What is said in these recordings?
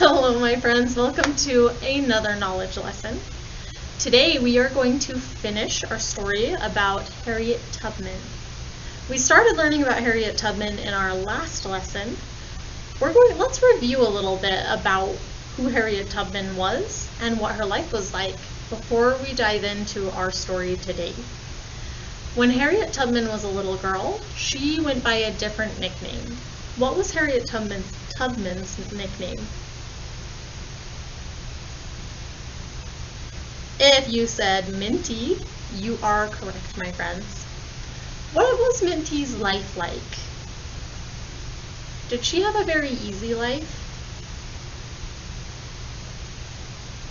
Hello my friends, welcome to another knowledge lesson. Today we are going to finish our story about Harriet Tubman. We started learning about Harriet Tubman in our last lesson. Let's review a little bit about who Harriet Tubman was and what her life was like before we dive into our story today. When Harriet Tubman was a little girl, she went by a different nickname. What was Harriet Tubman's nickname? If you said Minty, you are correct, my friends. What was Minty's life like? Did she have a very easy life?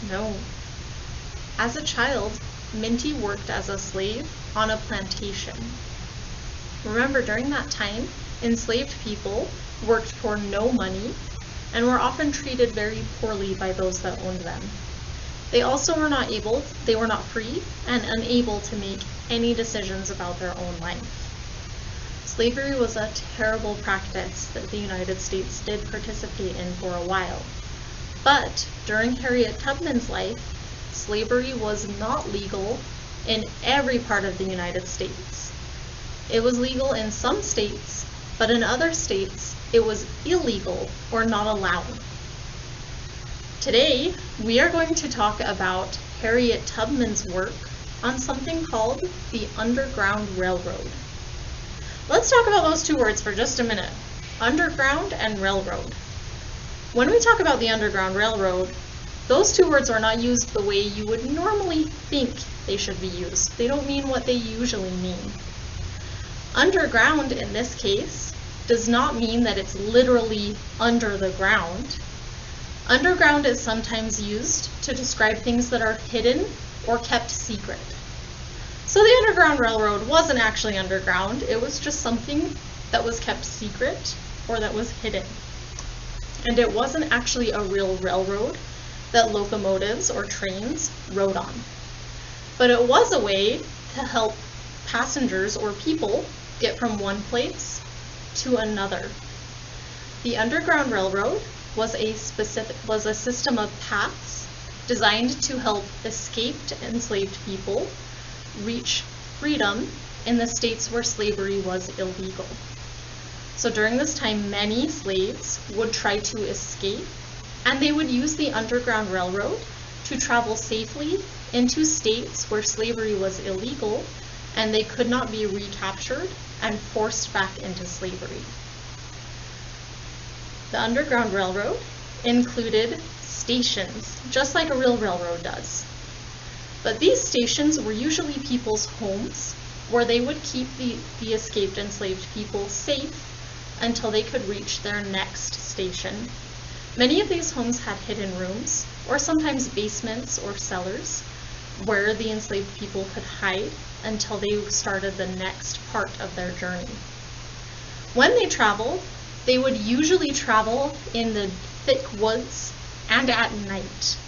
No. As a child, Minty worked as a slave on a plantation. Remember, during that time, enslaved people worked for no money and were often treated very poorly by those that owned them. They also were not free and unable to make any decisions about their own life. Slavery was a terrible practice that the United States did participate in for a while. But during Harriet Tubman's life, slavery was not legal in every part of the United States. It was legal in some states, but in other states, it was illegal or not allowed. Today, we are going to talk about Harriet Tubman's work on something called the Underground Railroad. Let's talk about those two words for just a minute, underground and railroad. When we talk about the Underground Railroad, those two words are not used the way you would normally think they should be used. They don't mean what they usually mean. Underground, in this case, does not mean that it's literally under the ground. Underground is sometimes used to describe things that are hidden or kept secret. So the Underground Railroad wasn't actually underground, it was just something that was kept secret or that was hidden. And it wasn't actually a real railroad that locomotives or trains rode on. But it was a way to help passengers or people get from one place to another. The Underground Railroad was a system of paths designed to help escaped enslaved people reach freedom in the states where slavery was illegal. So during this time, many slaves would try to escape, and they would use the Underground Railroad to travel safely into states where slavery was illegal and they could not be recaptured and forced back into slavery. The Underground Railroad included stations, just like a real railroad does. But these stations were usually people's homes, where they would keep the escaped enslaved people safe until they could reach their next station. Many of these homes had hidden rooms, or sometimes basements or cellars, where the enslaved people could hide until they started the next part of their journey. When they traveled, they would usually travel in the thick woods and at night.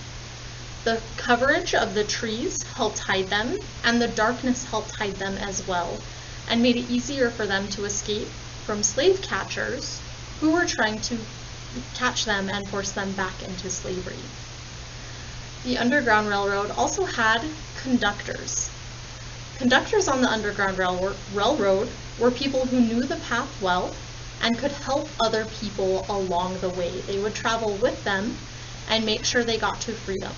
The coverage of the trees helped hide them, and the darkness helped hide them as well, and made it easier for them to escape from slave catchers who were trying to catch them and force them back into slavery. The Underground Railroad also had conductors. Conductors on the Underground Railroad were people who knew the path well and could help other people along the way. They would travel with them and make sure they got to freedom.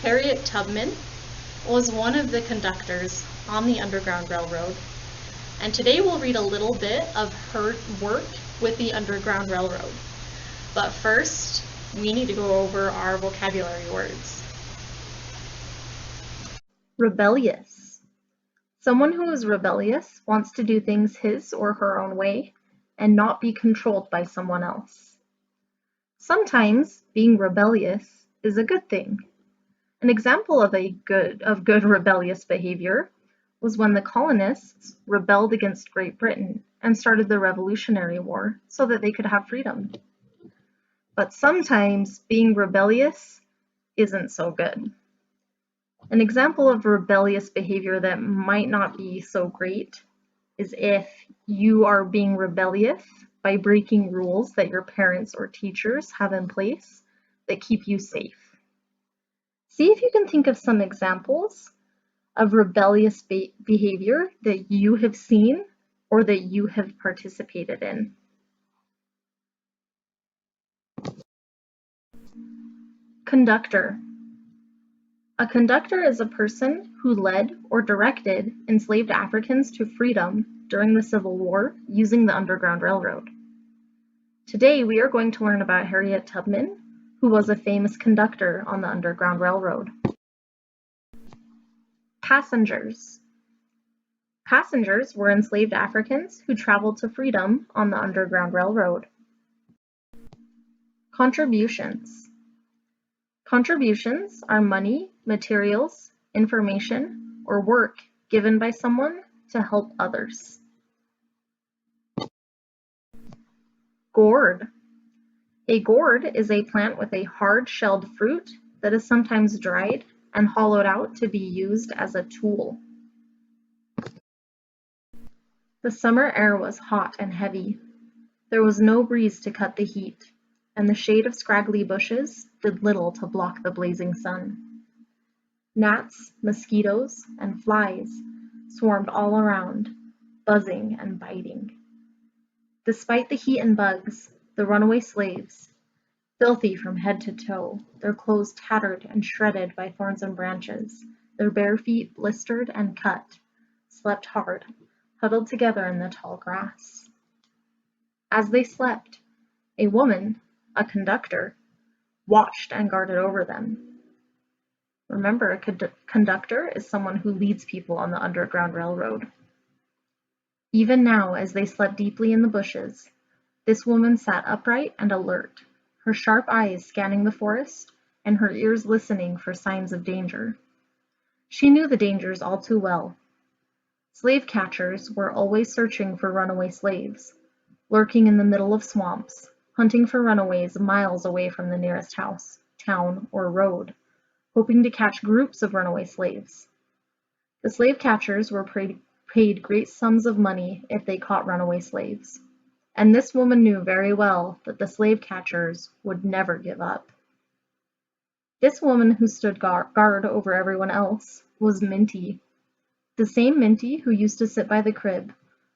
Harriet Tubman was one of the conductors on the Underground Railroad, and today we'll read a little bit of her work with the Underground Railroad. But first, we need to go over our vocabulary words. Rebellious. Someone who is rebellious wants to do things his or her own way and not be controlled by someone else. Sometimes being rebellious is a good thing. An example of good rebellious behavior was when the colonists rebelled against Great Britain and started the Revolutionary War so that they could have freedom. But sometimes being rebellious isn't so good. An example of rebellious behavior that might not be so great is if you are being rebellious by breaking rules that your parents or teachers have in place that keep you safe. See if you can think of some examples of rebellious behavior that you have seen or that you have participated in. Conductor. A conductor is a person who led or directed enslaved Africans to freedom during the Civil War using the Underground Railroad. Today we are going to learn about Harriet Tubman, who was a famous conductor on the Underground Railroad. Passengers. Passengers were enslaved Africans who traveled to freedom on the Underground Railroad. Contributions. Contributions are money, materials, information, or work given by someone to help others. Gourd. A gourd is a plant with a hard-shelled fruit that is sometimes dried and hollowed out to be used as a tool. The summer air was hot and heavy. There was no breeze to cut the heat, and the shade of scraggly bushes did little to block the blazing sun. Gnats, mosquitoes, and flies swarmed all around, buzzing and biting. Despite the heat and bugs, the runaway slaves, filthy from head to toe, their clothes tattered and shredded by thorns and branches, their bare feet blistered and cut, slept hard, huddled together in the tall grass. As they slept, a woman, a conductor, watched and guarded over them. Remember, a conductor is someone who leads people on the Underground Railroad. Even now, as they slept deeply in the bushes, this woman sat upright and alert, her sharp eyes scanning the forest and her ears listening for signs of danger. She knew the dangers all too well. Slave catchers were always searching for runaway slaves, lurking in the middle of swamps, hunting for runaways miles away from the nearest house, town, or road, hoping to catch groups of runaway slaves. The slave catchers were paid great sums of money if they caught runaway slaves, and this woman knew very well that the slave catchers would never give up. This woman who stood guard over everyone else was Minty, the same Minty who used to sit by the crib,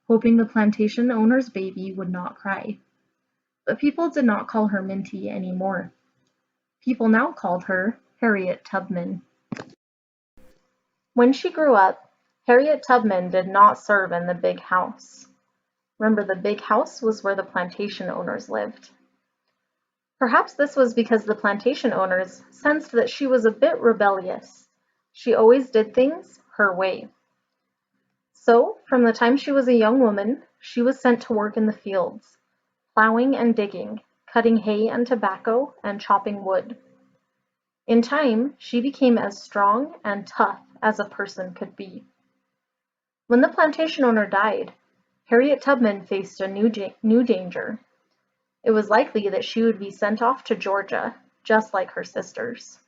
hoping the plantation owner's baby would not cry. But people did not call her Minty anymore. People now called her Harriet Tubman. When she grew up, Harriet Tubman did not serve in the big house. Remember, the big house was where the plantation owners lived. Perhaps this was because the plantation owners sensed that she was a bit rebellious. She always did things her way. So, from the time she was a young woman, she was sent to work in the fields, plowing and digging, cutting hay and tobacco, and chopping wood. In time, she became as strong and tough as a person could be. When the plantation owner died, Harriet Tubman faced a new danger. It was likely that she would be sent off to Georgia, just like her sisters.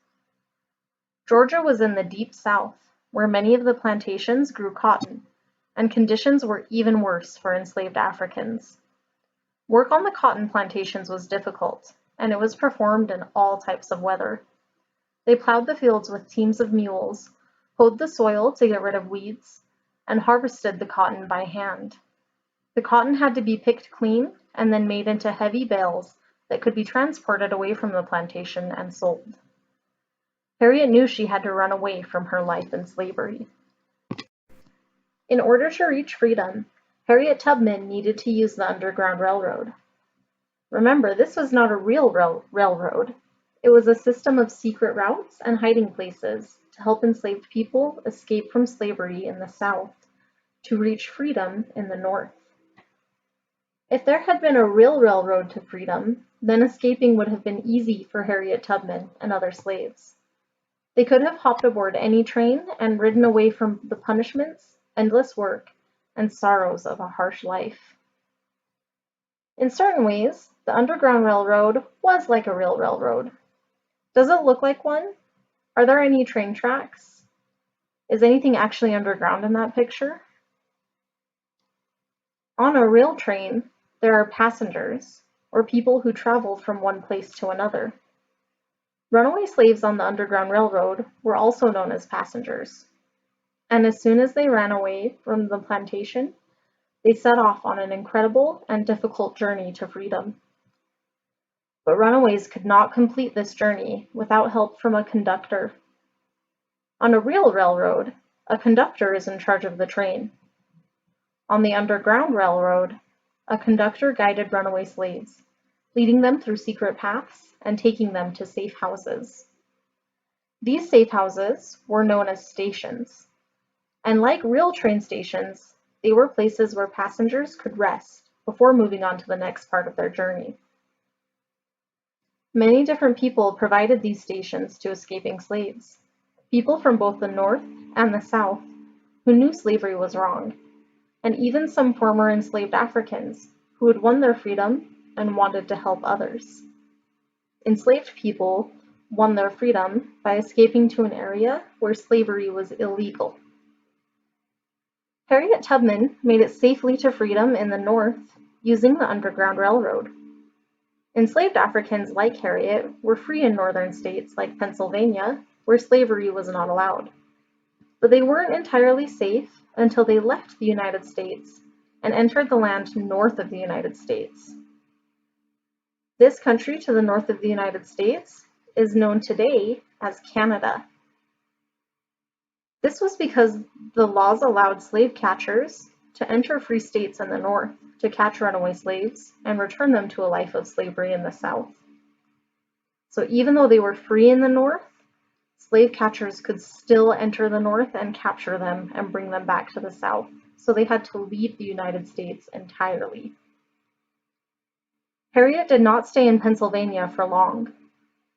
Georgia was in the deep South, where many of the plantations grew cotton, and conditions were even worse for enslaved Africans. Work on the cotton plantations was difficult, and it was performed in all types of weather. They plowed the fields with teams of mules, hoed the soil to get rid of weeds, and harvested the cotton by hand. The cotton had to be picked clean and then made into heavy bales that could be transported away from the plantation and sold. Harriet knew she had to run away from her life in slavery. In order to reach freedom, Harriet Tubman needed to use the Underground Railroad. Remember, this was not a real railroad. It was a system of secret routes and hiding places to help enslaved people escape from slavery in the South to reach freedom in the North. If there had been a real railroad to freedom, then escaping would have been easy for Harriet Tubman and other slaves. They could have hopped aboard any train and ridden away from the punishments, endless work, and sorrows of a harsh life. In certain ways, the Underground Railroad was like a real railroad. Does it look like one? Are there any train tracks? Is anything actually underground in that picture? On a real train, there are passengers, or people who travel from one place to another. Runaway slaves on the Underground Railroad were also known as passengers, and as soon as they ran away from the plantation, they set off on an incredible and difficult journey to freedom. But runaways could not complete this journey without help from a conductor. On a real railroad, a conductor is in charge of the train. On the Underground Railroad, a conductor guided runaway slaves, leading them through secret paths and taking them to safe houses. These safe houses were known as stations, and like real train stations, they were places where passengers could rest before moving on to the next part of their journey. Many different people provided these stations to escaping slaves, people from both the North and the South who knew slavery was wrong, and even some former enslaved Africans who had won their freedom and wanted to help others. Enslaved people won their freedom by escaping to an area where slavery was illegal. Harriet Tubman made it safely to freedom in the North using the Underground Railroad. Enslaved Africans like Harriet were free in northern states like Pennsylvania, where slavery was not allowed. But they weren't entirely safe until they left the United States and entered the land north of the United States. This country to the north of the United States is known today as Canada. This was because the laws allowed slave catchers to enter free states in the north to catch runaway slaves and return them to a life of slavery in the south. So even though they were free in the north, slave catchers could still enter the north and capture them and bring them back to the south. So they had to leave the United States entirely. Harriet did not stay in Pennsylvania for long.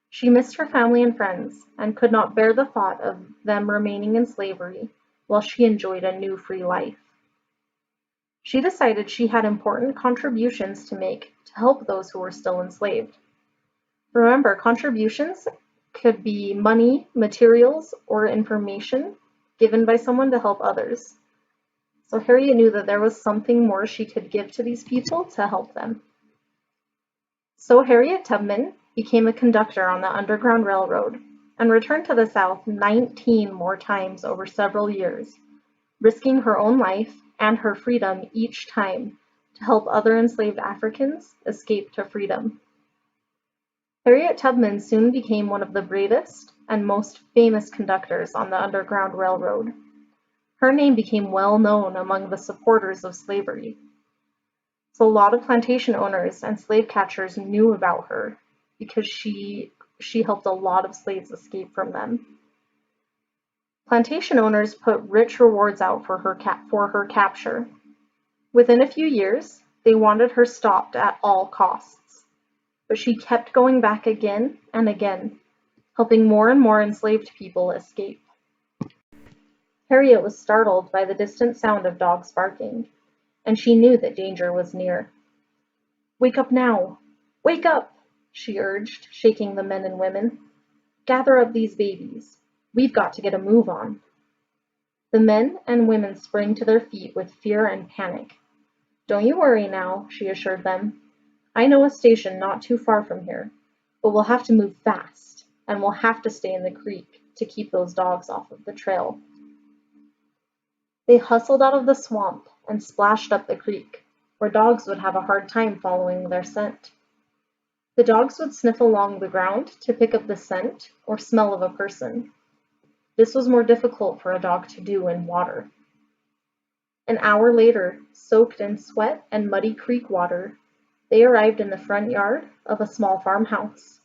She missed her family and friends and could not bear the thought of them remaining in slavery while she enjoyed a new free life. She decided she had important contributions to make to help those who were still enslaved. Remember, contributions could be money, materials, or information given by someone to help others. So Harriet knew that there was something more she could give to these people to help them. So Harriet Tubman became a conductor on the Underground Railroad and returned to the South 19 more times over several years, risking her own life and her freedom each time to help other enslaved Africans escape to freedom. Harriet Tubman soon became one of the bravest and most famous conductors on the Underground Railroad. Her name became well known among the supporters of slavery. So a lot of plantation owners and slave catchers knew about her because she helped a lot of slaves escape from them. Plantation owners put rich rewards out for her capture. Within a few years, they wanted her stopped at all costs, but she kept going back again and again, helping more and more enslaved people escape. Harriet was startled by the distant sound of dogs barking, and she knew that danger was near. "Wake up now! Wake up!" she urged, shaking the men and women. "Gather up these babies. We've got to get a move on." The men and women sprang to their feet with fear and panic. "Don't you worry now," she assured them. "I know a station not too far from here, but we'll have to move fast, and we'll have to stay in the creek to keep those dogs off of the trail." They hustled out of the swamp and splashed up the creek, where dogs would have a hard time following their scent. The dogs would sniff along the ground to pick up the scent or smell of a person. This was more difficult for a dog to do in water. An hour later, soaked in sweat and muddy creek water, they arrived in the front yard of a small farmhouse.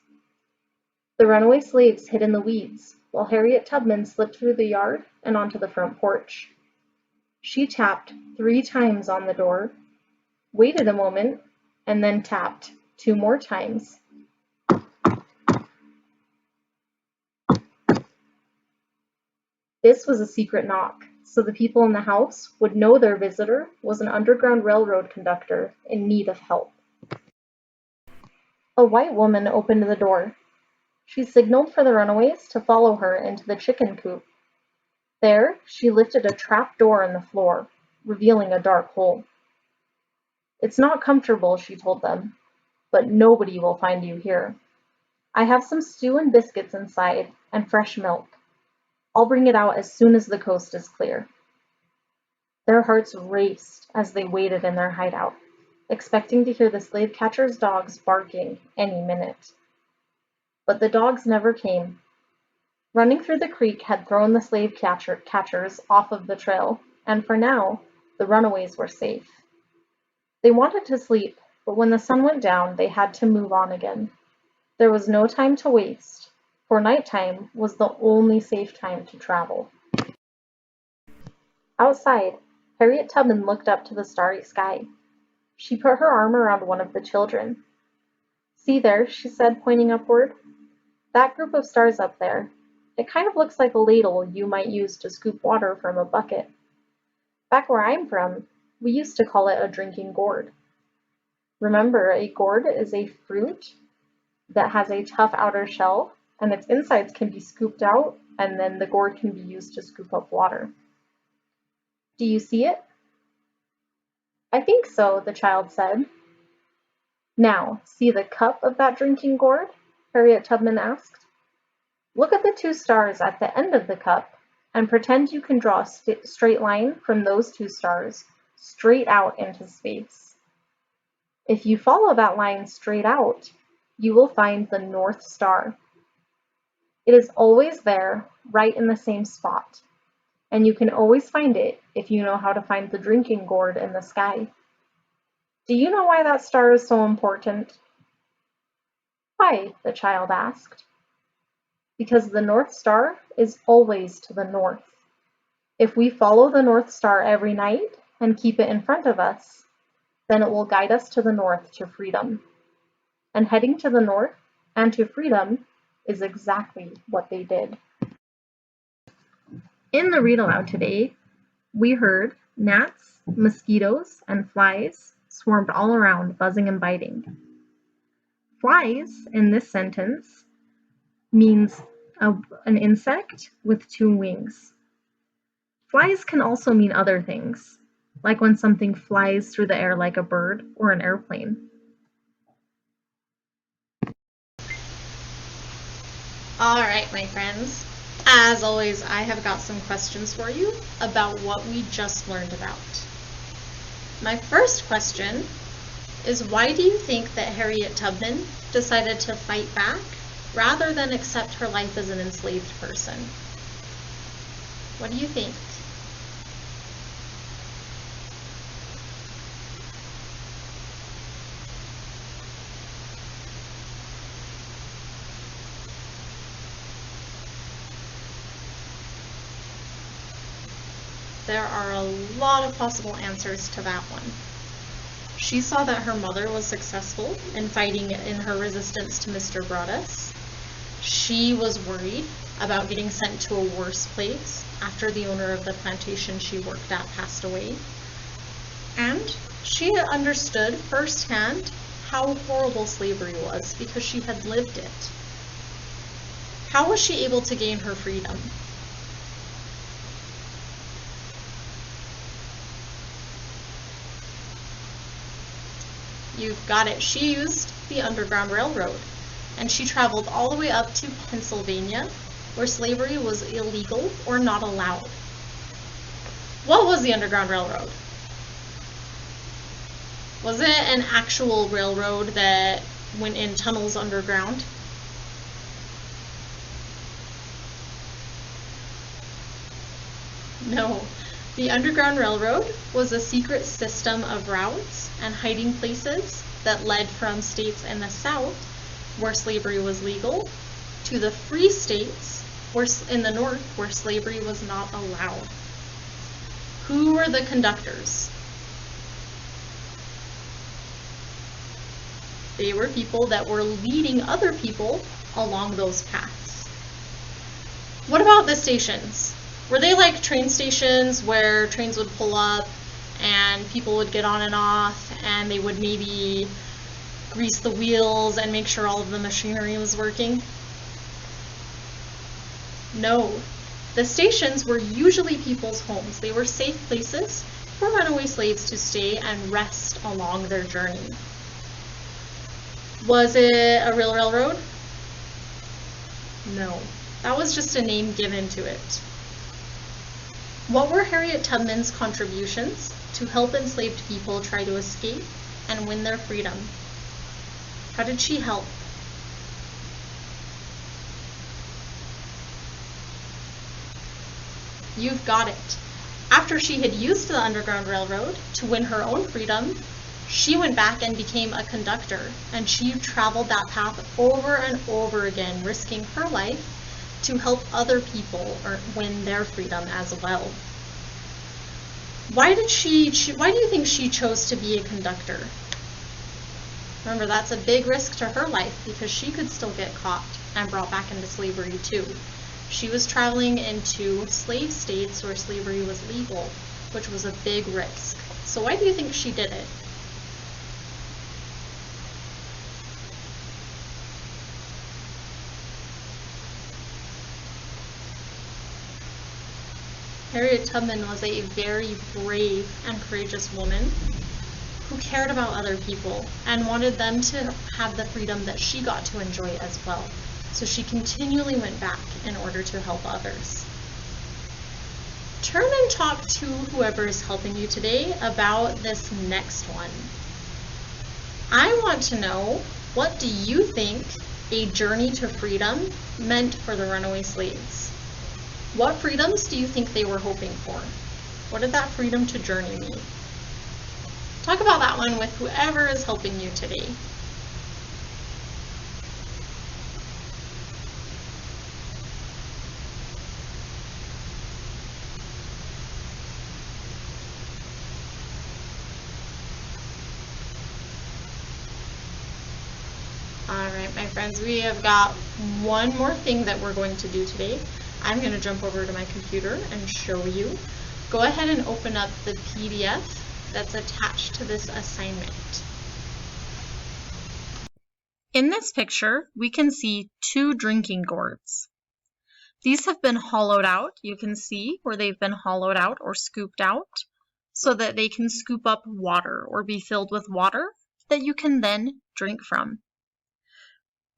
The runaway slaves hid in the weeds, while Harriet Tubman slipped through the yard and onto the front porch. She tapped 3 times on the door, waited a moment, and then tapped 2 more times. This was a secret knock, so the people in the house would know their visitor was an Underground Railroad conductor in need of help. A white woman opened the door. She signaled for the runaways to follow her into the chicken coop. There, she lifted a trap door in the floor, revealing a dark hole. "It's not comfortable," she told them, "but nobody will find you here. I have some stew and biscuits inside, and fresh milk. I'll bring it out as soon as the coast is clear." Their hearts raced as they waited in their hideout, expecting to hear the slave catcher's dogs barking any minute. But the dogs never came. Running through the creek had thrown the slave catchers off of the trail, and for now, the runaways were safe. They wanted to sleep, but when the sun went down, they had to move on again. There was no time to waste, for nighttime was the only safe time to travel. Outside, Harriet Tubman looked up to the starry sky. She put her arm around one of the children. "See there," she said, pointing upward. "That group of stars up there. It kind of looks like a ladle you might use to scoop water from a bucket. Back where I'm from, we used to call it a drinking gourd. Remember, a gourd is a fruit that has a tough outer shell, and its insides can be scooped out, and then the gourd can be used to scoop up water. Do you see it?" "I think so," the child said. "Now, see the cup of that drinking gourd?" Harriet Tubman asked. "Look at the two stars at the end of the cup, and pretend you can draw a straight line from those two stars straight out into space. If you follow that line straight out, you will find the North Star. It is always there, right in the same spot, and you can always find it if you know how to find the drinking gourd in the sky. Do you know why that star is so important?" "Why?" the child asked. "Because the North Star is always to the north. If we follow the North Star every night and keep it in front of us, then it will guide us to the north to freedom. And heading to the north and to freedom is exactly what they did." In the read aloud today, we heard gnats, mosquitoes, and flies swarmed all around, buzzing and biting. Flies in this sentence means an insect with two wings. Flies can also mean other things, like when something flies through the air like a bird or an airplane. All right, my friends. As always, I have got some questions for you about what we just learned about. My first question is, why do you think that Harriet Tubman decided to fight back rather than accept her life as an enslaved person? What do you think? There are a lot of possible answers to that one. She saw that her mother was successful in fighting in her resistance to Mr. Broadus. She was worried about getting sent to a worse place after the owner of the plantation she worked at passed away. And she understood firsthand how horrible slavery was because she had lived it. How was she able to gain her freedom? You've got it. She used the Underground Railroad, and she traveled all the way up to Pennsylvania, where slavery was illegal or not allowed. What was the Underground Railroad? Was it an actual railroad that went in tunnels underground? No. The Underground Railroad was a secret system of routes and hiding places that led from states in the South, where slavery was legal, to the free states in the North, where slavery was not allowed. Who were the conductors? They were people that were leading other people along those paths. What about the stations? Were they like train stations where trains would pull up and people would get on and off and they would maybe grease the wheels and make sure all of the machinery was working? No. The stations were usually people's homes. They were safe places for runaway slaves to stay and rest along their journey. Was it a real railroad? No, that was just a name given to it. What were Harriet Tubman's contributions to help enslaved people try to escape and win their freedom? How did she help? You've got it. After she had used the Underground Railroad to win her own freedom, she went back and became a conductor, and she traveled that path over and over again, risking her life to help other people win their freedom as well. Why do you think she chose to be a conductor? Remember, that's a big risk to her life because she could still get caught and brought back into slavery too. She was traveling into slave states where slavery was legal, which was a big risk. So why do you think she did it? Harriet Tubman was a very brave and courageous woman who cared about other people and wanted them to have the freedom that she got to enjoy as well. So she continually went back in order to help others. Turn and talk to whoever is helping you today about this next one. I want to know, what do you think a journey to freedom meant for the runaway slaves? What freedoms do you think they were hoping for? What did that freedom to journey mean? Talk about that one with whoever is helping you today. Alright, my friends, we have got one more thing that we're going to do today. I'm going to jump over to my computer and show you. Go ahead and open up the PDF that's attached to this assignment. In this picture, we can see two drinking gourds. These have been hollowed out. You can see where they've been hollowed out or scooped out so that they can scoop up water or be filled with water that you can then drink from.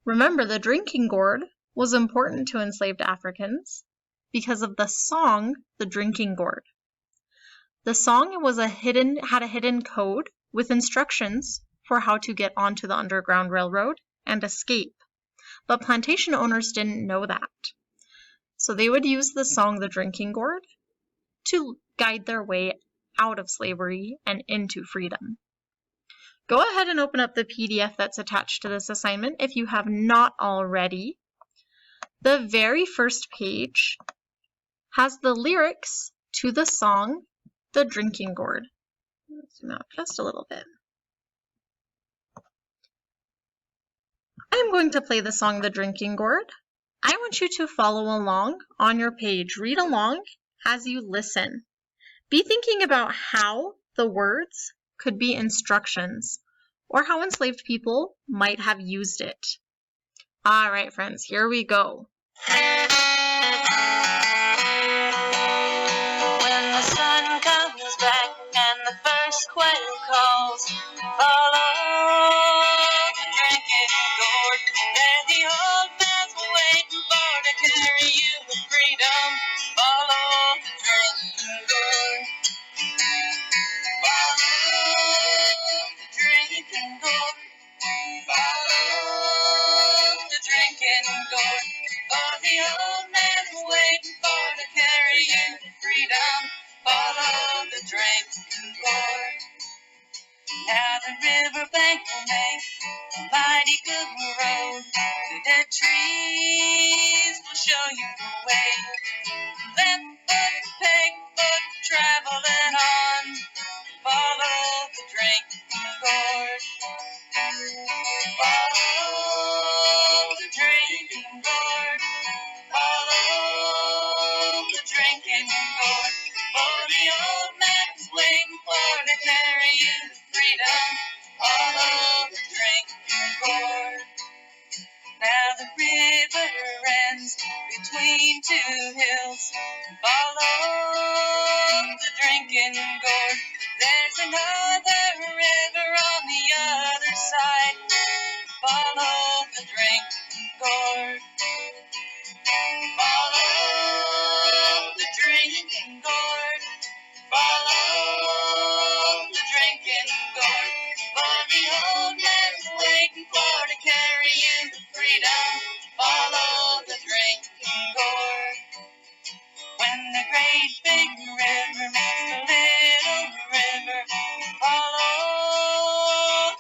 Remember, the drinking gourd was important to enslaved Africans because of the song, The Drinking Gourd. The song had a hidden code with instructions for how to get onto the Underground Railroad and escape, but plantation owners didn't know that. So they would use the song, The Drinking Gourd, to guide their way out of slavery and into freedom. Go ahead and open up the PDF that's attached to this assignment if you have not already. The very first page has the lyrics to the song, The Drinking Gourd. Let's zoom out just a little bit. I'm going to play the song, The Drinking Gourd. I want you to follow along on your page. Read along as you listen. Be thinking about how the words could be instructions or how enslaved people might have used it. All right, friends, here we go. When the sun comes back and the first quail calls, follow the drinking gourd. There the old man's waiting for to carry you to freedom. Follow the drinking gourd. Follow the drinking gourd. Follow the drinking gourd. For the old man's waiting for to carry you to freedom. Follow the drinking gourd. Now the riverbank will make a mighty good road. The dead trees will show you the way. Left foot, peg foot, traveling on. Follow the drinking gourd. Follow the drinking gourd. Follow the drinking gourd. For the old man's waiting for to carry you to freedom. Follow the drinking gourd. Now the river ends between two hills. Follow the drinking gourd. carry you to freedom. Follow the drinking gourd. When the great big river meets the little river, follow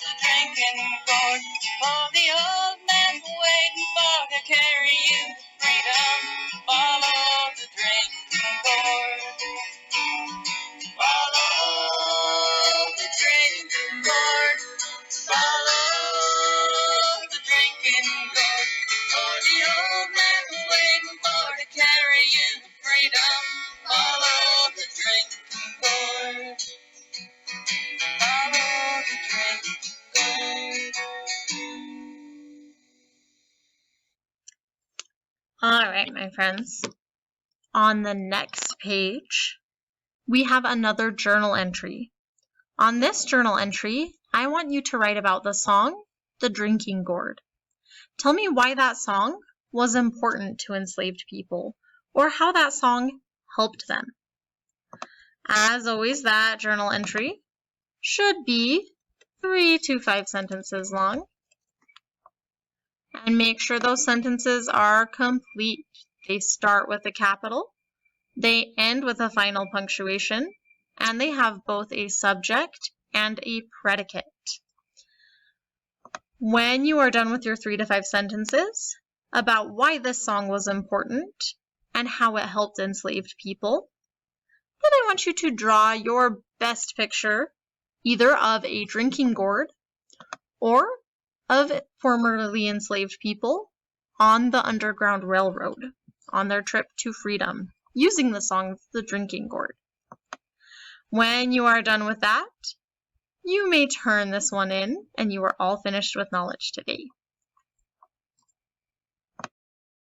the drinking gourd. For the old man's waiting for to carry you to freedom. Follow the drinking gourd. Follow the drinking gourd. Follow the drinking gourd. For the old man's waiting for to carry you to freedom. Follow the drinking gourd. Follow the drinking gourd. All right, my friends. On the next page, we have another journal entry. On this journal entry, I want you to write about the song, The Drinking Gourd. Tell me why that song was important to enslaved people, or how that song helped them. As always, that journal entry should be 3 to 5 sentences long. And make sure those sentences are complete. They start with a capital, they end with a final punctuation, and they have both a subject and a predicate. When you are done with your 3 to 5 sentences about why this song was important and how it helped enslaved people, then I want you to draw your best picture either of a drinking gourd or of formerly enslaved people on the Underground Railroad on their trip to freedom using the song The Drinking Gourd. When you are done with that, you may turn this one in and you are all finished with knowledge today.